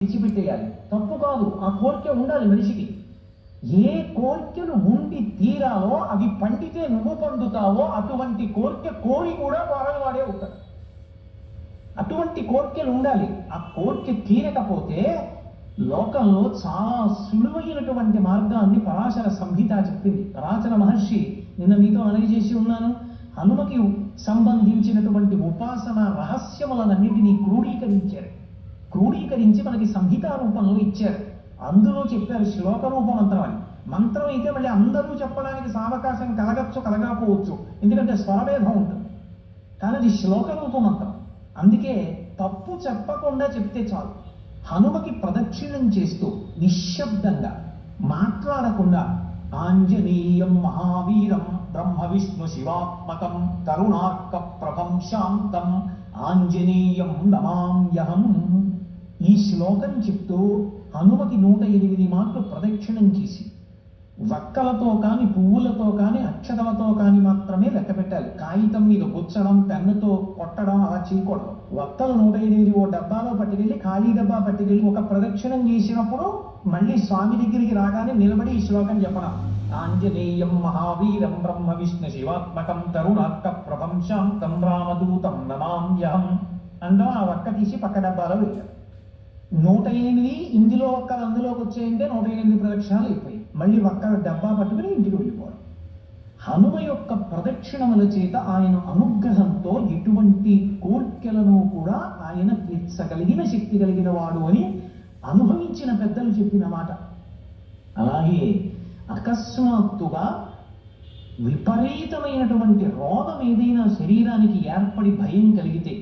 విడిచిపెట్టేయాలి. తప్పు కాదు, ఆ కోరిక ఉండాలి మనిషికి. ఏ కోరికలు ఉండి తీరాలో అవి పండితే నువ్వు పొందుతావో అటువంటి కోరిక కోరి కూడా వాడని వాడే ఉంటాడు. అటువంటి కోరికలు ఉండాలి. ఆ కోరిక తీరకపోతే లోకంలో చాలా సులువైనటువంటి మార్గాన్ని పరాశర సంహిత చెప్పింది. పరాశర మహర్షి నిన్న మీతో చేసి ఉన్నాను. హనుమకి సంబంధించినటువంటి ఉపాసన రహస్యములన్నింటినీ క్రోడీకరించి మనకి సంహితా రూపంలో ఇచ్చారు. అందులో చెప్పారు శ్లోక రూప మంత్రం అని. మంత్రం అయితే మళ్ళీ అందరూ చెప్పడానికి సావకాశం కలగకపోవచ్చు, ఎందుకంటే స్వరభేదం ఉంటుంది. కానీ అది శ్లోక రూప మంత్రం. అందుకే తప్పు చెప్పకుండా చెప్తే చాలు. హనుమకి ప్రదక్షిణం చేస్తూ నిశ్శబ్దంగా మాట్లాడకుండా ఆంజనేయం మహావీరం బ్రహ్మ విష్ణు శివాత్మకం కరుణార్క ప్రభం శాంతం ఆంజనేయం నమామ్యహం ఈ శ్లోకం చెప్తూ హనుమకి 108 మాటలు ప్రదక్షిణం చేసి వక్కలతో కాని పువ్వులతో కాని అక్షతలతో కాని మాత్రమే లెక్క పెట్టాలి. కాగితం మీద గుచ్చడం, పెన్నుతో కొట్టడం అలా చేయకూడదు. వక్కలు 108 ఓ డబ్బాలో పట్టుకెళ్ళి ఖాళీ డబ్బా పట్టుకెళ్ళి ఒక ప్రదక్షిణం చేసినప్పుడు మళ్ళీ స్వామి దగ్గరికి రాగానే నిలబడి ఈ శ్లోకం చెప్పడం. ఆంజనేయం మహావీరం బ్రహ్మ విష్ణు శివాత్మకం తరుణార్క ప్రభం శాంతం రామదూతం నమామ్యహం అంటాం. ఆ వక్క తీసి పక్క డబ్బాలో పెట్టారు. 108 ఇందులో ఒక్కలు అందులోకి వచ్చాయంటే 108 ప్రదక్షిణాలు అయిపోయి మళ్ళీ ఒక్క డబ్బా పట్టుకుని ఇంటికి వెళ్ళిపోవడం. హనుమ యొక్క ప్రదక్షిణముల చేత ఆయన అనుగ్రహంతో ఎటువంటి కోర్కెలను కూడా ఆయన తీర్చగలిగిన శక్తి కలిగిన వాడు అని అనుభవించిన పెద్దలు చెప్పిన మాట. అలాగే అకస్మాత్తుగా విపరీతమైనటువంటి రోగం ఏదైనా శరీరానికి ఏర్పడి భయం కలిగితే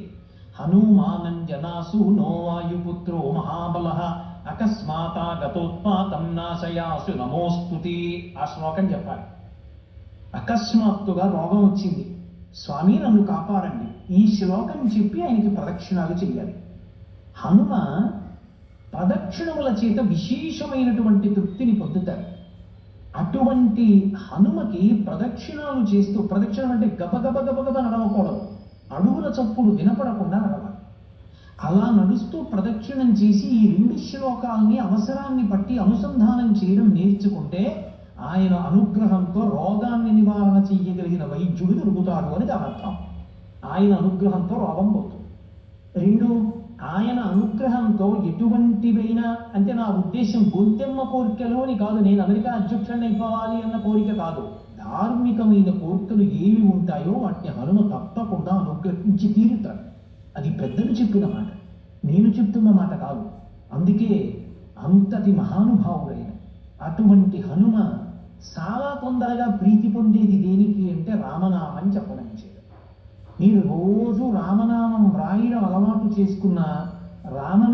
హనుమానంజనాసు నో వాయుపుత్రో మహాబల అకస్మాత గతోత్పాతం నాశయాసు నమోస్తుతి ఆ శ్లోకం చెప్పాలి. అకస్మాత్తుగా రోగం వచ్చింది, స్వామి నన్ను కాపాడండి, ఈ శ్లోకం చెప్పి ఆయనకి ప్రదక్షిణాలు చేయాలి. హనుమ ప్రదక్షిణముల చేత విశేషమైనటువంటి తృప్తిని పొందుతారు. అటువంటి హనుమకి ప్రదక్షిణాలు చేస్తూ, ప్రదక్షిణం అంటే గబగబ నడవకూడదు, అడుగుల చప్పుడు వినపడకుండా నడవాలి. అలా నడుస్తూ ప్రదక్షిణం చేసి ఈ 2 శ్లోకాల్ని అవసరాన్ని బట్టి అనుసంధానం చేయడం నేర్చుకుంటే ఆయన అనుగ్రహంతో రోగాన్ని నివారణ చెయ్యగలిగిన వైద్యుడు దొరుకుతాడు అని దాని అర్థం. ఆయన అనుగ్రహంతో రోగం పోతుంది. 2, ఆయన అనుగ్రహంతో ఎటువంటివైనా, అంటే నా ఉద్దేశం గొంతెమ్మ కోరికలు అని కాదు, నేను అమెరికా అధ్యక్షుడిని అయిపోవాలి అన్న కోరిక కాదు. ధార్మికమైన కోరికలు ఏవి ఉంటాయో వాటిని హనుమ తప్పకుండా అనుగ్రహించి తీరుతాడు. అది పెద్దలు చెప్పిన మాట, నేను చెప్తున్న మాట కాదు. అందుకే అంతటి మహానుభావుడైన అటువంటి హనుమ చాలా తొందరగా ప్రీతి పొందేది దేనికి అంటే రామనామం చెప్పడం చేత. మీరు రోజు రామనామం వ్రాయడం అలవాటు చేసుకున్న రామనామం